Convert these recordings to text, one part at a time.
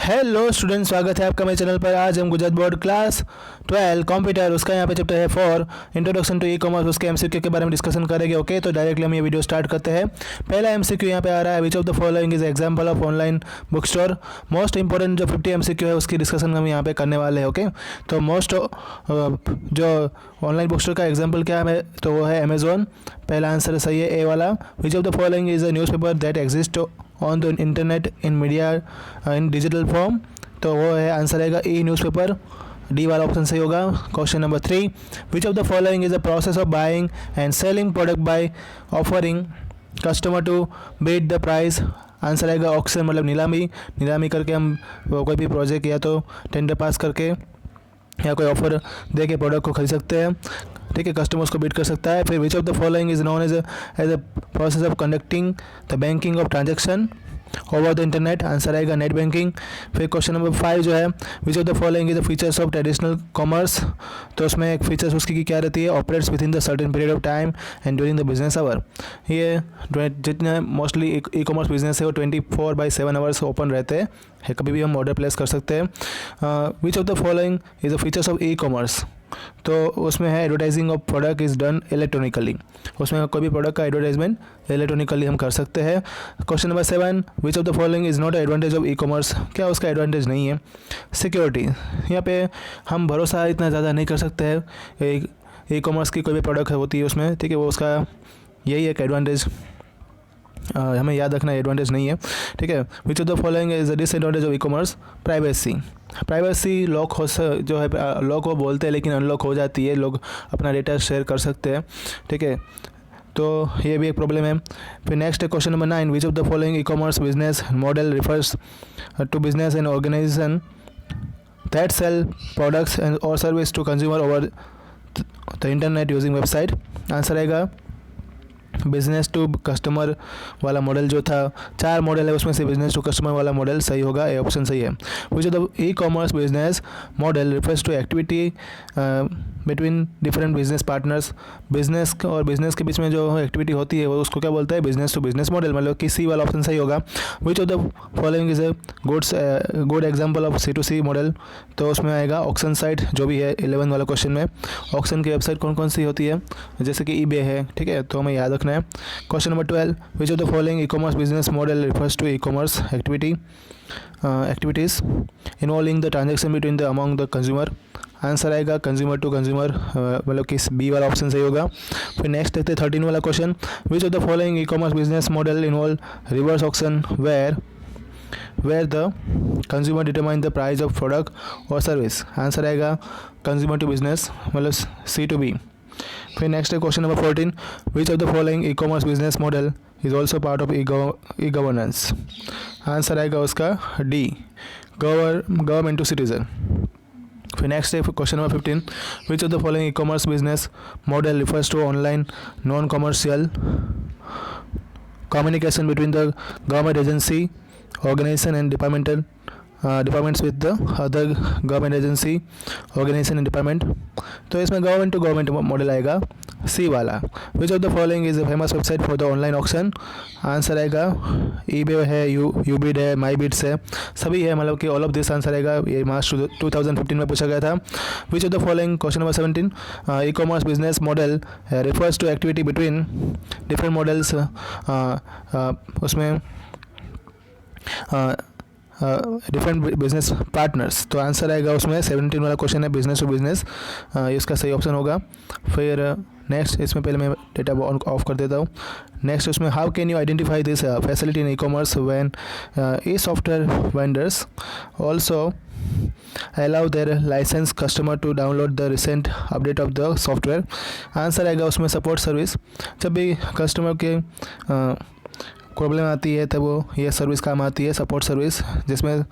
Hello student, स्वागत है आपका मेरे चैनल पर। आज हम गुजरात बोर्ड क्लास 12 कंप्यूटर उसका यहाँ पे चैप्टर है 4 इंट्रोडक्शन टू ई कॉमर्स, उसके एमसीक्यू के बारे में डिस्कशन करेंगे। ओके, तो डायरेक्टली हम ये वीडियो स्टार्ट करते हैं। पहला एमसीक्यू यहाँ पे आ रहा है, which of the following is example of online book store. Most important जो 50 एमसीक्यू है उसकी डिस्कशन हम यहाँ पे करने वाले हैं। ओके, तो मोस्ट जो ऑनलाइन बुक स्टोर का एग्जाम्पल क्या है तो वो है अमेजोन। पहला आंसर सही है ए वाला। Which of the following is a newspaper that exist on the internet in media in digital form, तो वो है आंसर रहेगा ई न्यूज़पेपर। डी वाला ऑप्शन सही होगा। Question number 3, which of the following is the process of buying and selling product by offering customer to beat the price. Answer रहेगा auction, मतलब नीलामी करके हम कोई भी प्रोजेक्ट या तो टेंडर पास करके या कोई ऑफर दे के प्रोडक्ट को खरीद सकते हैं। ठीक है, कस्टमर्स को बीट कर सकता है। फिर which of the following is known as a process of conducting the banking of transaction over the internet. Answer आएगा नेट बैंकिंग। फिर क्वेश्चन नंबर 5 जो है, which of the following is the features of traditional commerce. तो उसमें एक features उसकी की क्या रहती है, operates within the certain period of time and during the business hour. ये जितने मोस्टली ई कॉमर्स बिजनेस है वो 24/7 आवर्स ओपन रहते हैं, कभी भी हम ऑर्डर प्लेस कर सकते हैं। Which of the following is the features of e commerce, तो उसमें है advertising of product is done electronically. उसमें कोई भी प्रोडक्ट का एडवर्टाइजमेंट इलेक्ट्रॉनिकली हम कर सकते हैं। Question number 7, which of the following is not advantage of e commerce. क्या उसका एडवांटेज नहीं है? सिक्योरिटी, यहाँ पे हम भरोसा इतना ज़्यादा नहीं कर सकते हैं। ई कॉमर्स की कोई भी प्रोडक्ट होती है उसमें, ठीक है, वो उसका यही एक एडवांटेज हमें याद रखना, एडवांटेज नहीं है। ठीक है, which of the following is the disadvantage of e commerce. Privacy lock हो जो है लॉक वो बोलते हैं लेकिन अनलॉक हो जाती है, लोग अपना डेटा शेयर कर सकते हैं। ठीक है, तो ये भी एक प्रॉब्लम है। फिर नेक्स्ट है question number 9, which of the following e commerce business model refers to business and organisation that sell products and और service to consumer over the internet using website. Answer आएगा बिजनेस टू कस्टमर वाला model जो था, 4 model है उसमें से business to customer वाला model सही होगा, ए ऑप्शन सही है। Which of the e commerce business model refers to activity between different business partners. Business और बिजनेस के बीच में जो एक्टिविटी होती है वो उसको क्या बोलता है, बिजनेस टू बिजनेस मॉडल, मतलब कि सी वाला ऑप्शन सही होगा। Which of the following is a good example of C2C model, तो उसमें आएगा ऑक्शन साइट जो भी है 11 वाला क्वेश्चन में। ऑक्शन की वेबसाइट कौन कौन सी होती है, जैसे कि eBay है, ठीक है, तो हमें याद रखना है। Question number 12, which of the following e commerce business model refers to e commerce activities involving the transaction between the among the consumer. Answer आएगा कंज्यूमर टू कंज्यूमर, मतलब कि बी वाला ऑप्शन सही होगा। फिर नेक्स्ट देखते हैं 13 वाला question, which of the following e commerce business model involve reverse auction where the consumer determine the price of product और सर्विस। आंसर आएगा कंज्यूमर टू बिजनेस, मतलब C2B। फिर नेक्स्ट है question number 14, which of the following e commerce business model is also part of e governance. Answer आएगा उसका D, government to citizen. फिर next है question number 15, which of the following e commerce business model refers to online non commercial communication between the government agency organization and departments with the other government agency organization and department। तो इसमें government to government model आएगा C वाला। Which of the following is a famous website for the online auction. Answer आएगा eBay है, यूबिड है, माईबिट्स है, सभी है, मतलब कि ऑल ऑफ दिस आंसर आएगा। ये मार्च 2015 में पूछा गया था। Which of the following question number 17, e commerce business model refers to activity between different models. उसमें डिफरेंट बिजनेस पार्टनर्स, तो आंसर आएगा उसमें 17 वाला क्वेश्चन है बिजनेस टू बिजनेस, इसका सही ऑप्शन होगा। फिर नेक्स्ट, इसमें पहले मैं डेटा ऑफ कर देता हूँ। नेक्स्ट उसमें, how can you identify this facility in e commerce when E software vendors also allow their licensed customer to download the recent update of the software। Answer आएगा उसमें support service. जब भी customer के problem आती है तब वो ये सर्विस काम आती है, सपोर्ट सर्विस, जिसमें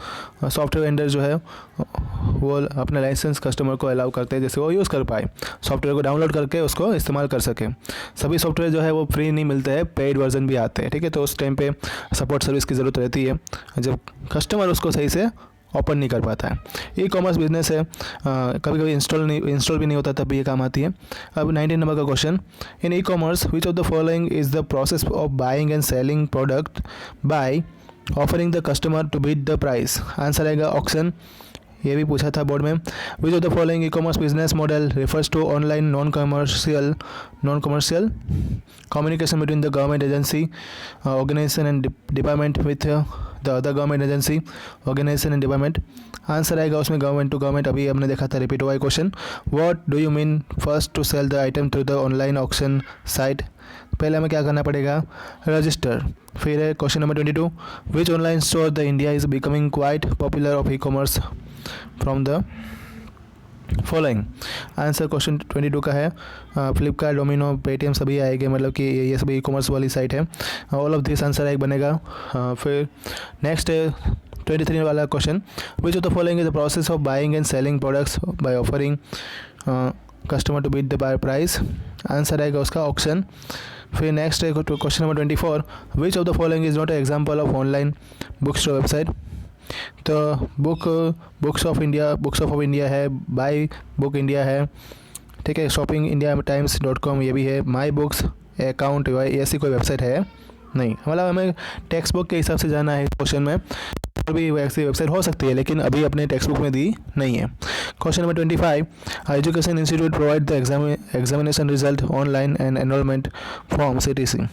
सॉफ्टवेयर वेंडर जो है वो अपने लाइसेंस कस्टमर को अलाउ करते हैं जैसे वो यूज़ कर पाए, सॉफ्टवेयर को डाउनलोड करके उसको इस्तेमाल कर सके। सभी सॉफ्टवेयर जो है वो फ्री नहीं मिलते हैं, पेड वर्जन भी आते हैं, ठीक है, तो उस टाइम पे सपोर्ट सर्विस की ज़रूरत रहती है जब कस्टमर उसको सही से ओपन नहीं कर पाता है। ई कॉमर्स बिजनेस है, कभी कभी इंस्टॉल भी नहीं होता, तब भी ये काम आती है। अब 19 नंबर का question, in e commerce which of the following is the process of buying and selling product by offering the customer to beat the price, answer आएगा ऑक्शन, ये भी पूछा था बोर्ड में। Which of the following e commerce business model refers to online non commercial communication between the government agency organization and department with the other government agency organization and department, answer आएगा उसमें government to government, अभी हमने देखा था, repeat हुआ है question. What do you mean first to sell the item through the online auction site, पहले हमें क्या करना पड़ेगा, रजिस्टर। फिर है question number 22, which online store the India is becoming quite popular of e commerce from the following, answer question 22 का है Flipkart, domino, Paytm सभी आएंगे, मतलब कि ये सभी ई कॉमर्स वाली साइट है। ऑल ऑफ दिस आंसर एक बनेगा। फिर नेक्स्ट है 23 वाला question, which of the following is the process of buying and selling products by offering customer to beat the price, answer आएगा उसका ऑक्शन। फिर नेक्स्ट है question number 24, which of the following is not example of online book store website, तो books of India है, buy book India है, ठीक है, shopping India times.com ये भी है, माई बुक्स अकाउंट ऐसी कोई वेबसाइट है नहीं, मतलब हमें टेक्स्ट बुक के हिसाब से जाना है क्वेश्चन में, और भी ऐसी वेबसाइट हो सकती है लेकिन अभी अपने टेक्स्ट बुक में दी नहीं है। Question number 25, education institute provide the examination result online and enrolment form CTC,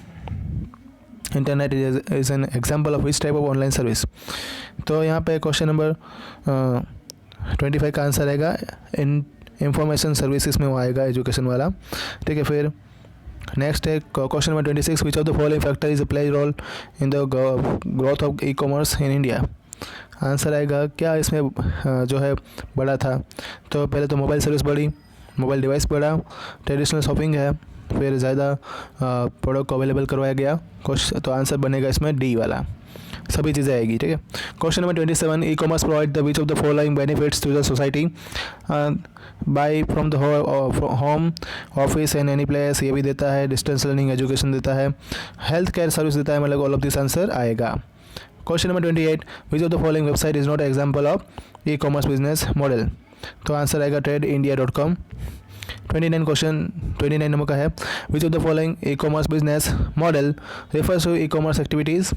internet is an example of which type of online service, तो यहाँ पे क्वेश्चन नंबर 25 का आंसर आएगा इंफॉर्मेशन सर्विसेज में वो आएगा एजुकेशन वाला, ठीक है। फिर नेक्स्ट है question number 26, which of the following factor is play role in the growth of e commerce in India, answer आएगा क्या इसमें जो है बड़ा था, तो पहले तो मोबाइल सर्विस बढ़ी, मोबाइल डिवाइस बढ़ा, ट्रेडिशनल शॉपिंग है, फिर ज़्यादा प्रोडक्ट को अवेलेबल करवाया गया, तो आंसर बनेगा इसमें डी वाला, सभी चीज़ें आएगी, ठीक है। Question number 27, e commerce provide the which of the following benefits to the society by from the home office and any place, ये भी देता है, डिस्टेंस लर्निंग एजुकेशन देता है, हेल्थ केयर सर्विस देता है, मतलब ऑल ऑफ दिस आंसर आएगा। Question number 28, which of the following website is not example of e commerce business model, तो आंसर आएगा TradeIndia.com। 29 नंबर का है, which of the following e commerce business model refers to e commerce activities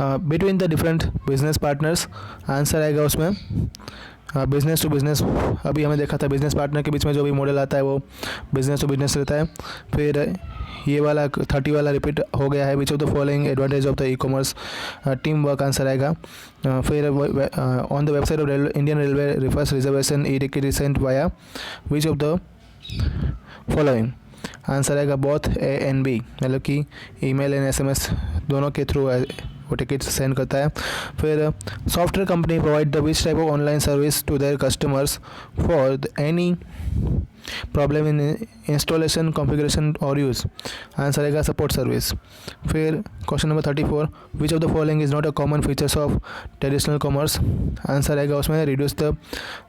between the different business partners, answer आएगा उसमें business to business, अभी हमें देखा था बिजनेस पार्टनर के बीच में जो भी मॉडल आता है वो बिजनेस टू बिजनेस रहता है। फिर ये वाला 30 वाला रिपीट हो गया है, which of the following advantage of the e commerce team work, answer आएगा। फिर on the website of Indian railway refers reservation e ticket recent via which of the following, answer आएगा बोथ A and B, मतलब कि email and SMS दोनों के through वो ticket send करता है। फिर software company provide the which type of online service to their customers for any problem in installation configuration और यूज़, आंसर आएगा सपोर्ट सर्विस। फिर question number 34, which of the following is not a common features of traditional commerce, answer आएगा उसमें reduce the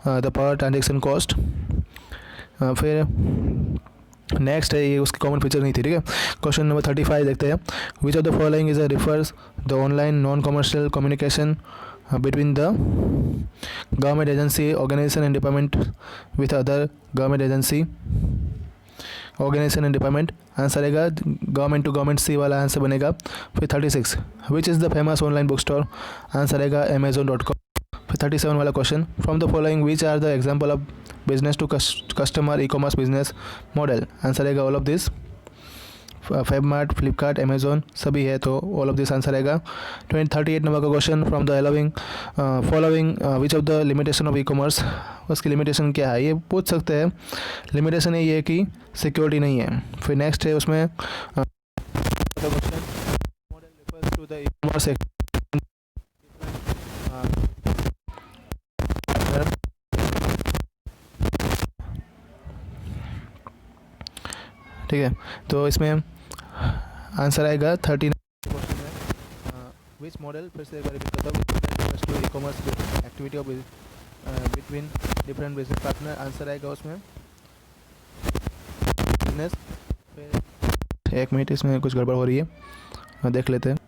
per transaction cost. फिर next है, ये उसकी common feature नहीं थी, ठीक है। क्वेश्चन नंबर 35 देखते हैं, which of the following is refers the online non commercial communication between the government agency organization and department with other government agency organization and department, answer आएगा गवर्नमेंट टू गवर्नमेंट सी वाला answer बनेगा। फिर 36, which is the famous online book store, answer आएगा Amazon.com। फिर 37 वाला question, from the following which are the example of business to customer e commerce business model, answer आएगा all of this, Fabmart, Flipkart, Amazon सभी है, तो all of this answer आएगा। 38 number का question, from the allowing following which of the limitation of e commerce, उसकी limitation क्या है ये पूछ सकते हैं। लिमिटेशन ये है कि सिक्योरिटी नहीं है। फिर नेक्स्ट है उसमें question, model refers to the e commerce ठीक है, तो इसमें आंसर आएगा 39 क्वेश्चन में विच मॉडल, फिर से रिपीट करता हूँ, e commerce activity of between different business partner, answer आएगा उसमें बिजनेस। फिर 1 मिनट, इसमें कुछ गड़बड़ हो रही है, देख लेते हैं,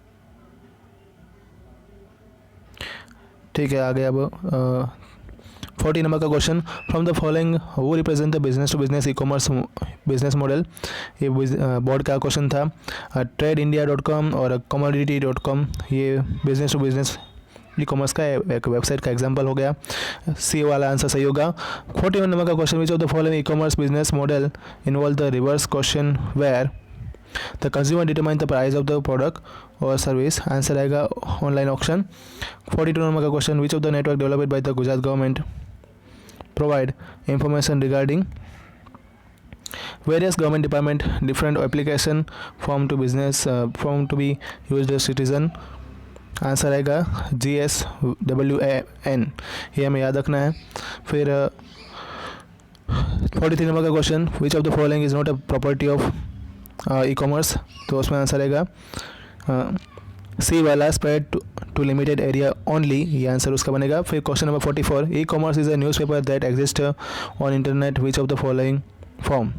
ठीक है। आगे अब 40 नंबर का question, from the following who represent the business to business e commerce business model. ये बोर्ड का क्वेश्चन था। TradeIndia.com और commodity.com ये business to business e commerce का एक वेबसाइट का एग्जांपल हो गया। सी वाला आंसर सही होगा। 41 नंबर का question, which of the following e commerce business model involve the reverse question where the consumer determine the price of the product और सर्विस। आंसर आएगा ऑनलाइन ऑक्शन। 42 नंबर का question, which of the network developed by the Gujarat government provide information regarding various government department different application form to business form to be used as citizen। Answer आएगा GSWAN, ये हमें याद रखना है। फिर 43 number का question, which of the following is not a property of e commerce. तो उसमें आंसर आएगा सी वाला spread to limited area only, ये आंसर उसका बनेगा। फिर question number 44, e commerce is a newspaper that exist on internet, which of the following form.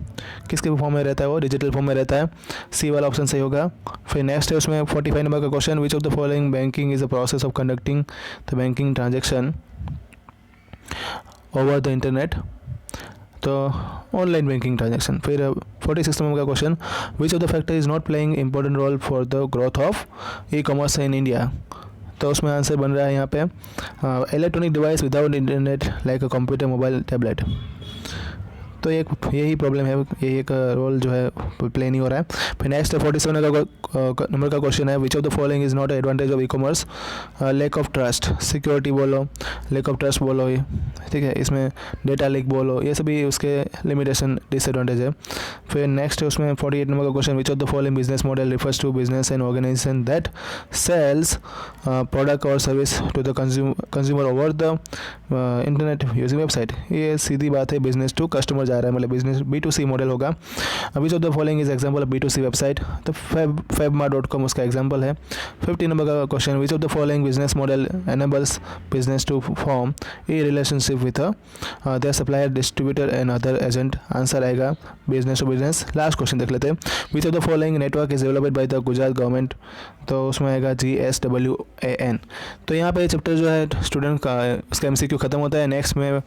किसके form में रहता है वो? डिजिटल फॉर्म में रहता है। सी वाला ऑप्शन सही होगा। फिर नेक्स्ट है उसमें 45 नंबर का question, which of the following banking is a process of conducting the banking transaction over the internet. तो ऑनलाइन बैंकिंग ट्रांजेक्शन। फिर 46 नंबर का question, which of the factor is not playing important role for the growth of e commerce in India. तो उसमें answer बन रहा है यहाँ पे electronic device without internet like a computer mobile tablet. तो यही प्रॉब्लम है, यही एक रोल जो है प्ले नहीं हो रहा है। फिर नेक्स्ट 47 नंबर का क्वेश्चन है, which of the following is not advantage of e commerce. Lack of trust, security बोलो, लैक ऑफ ट्रस्ट बोलो, ये ठीक है, इसमें डेटा लीक बोलो, ये सभी उसके लिमिटेशन डिसएडवांटेज है। फिर नेक्स्ट है उसमें 48 नंबर का question, which of the following business model refers to business and organisation that sells product और service to the consumer over the internet using website. ये सीधी बात है, बिजनेस टू कस्टमर जा रहा है, मतलब बिजनेस B2C मॉडल होगा। Which of the following is example of B2C website. तो febma.com उसका एग्जांपल है। 50 नंबर का question, which of the following business model enables business to form a relationship with their supplier distributor and other agent. Answer आएगा business to business. Last question देख लेते हैं, which of the following network is developed by the Gujarat government. तो उसमें आएगा GSWAN। तो यहाँ पे चैप्टर जो है स्टूडेंट का उसका MCQ खत्म होता है। नेक्स्ट में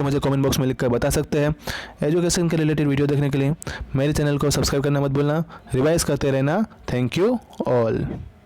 मुझे कमेंट बॉक्स में लिखकर बता सकते हैं। एजुकेशन के रिलेटेड वीडियो देखने के लिए मेरे चैनल को सब्सक्राइब करना मत भूलना, रिवाइज करते रहना। Thank you all.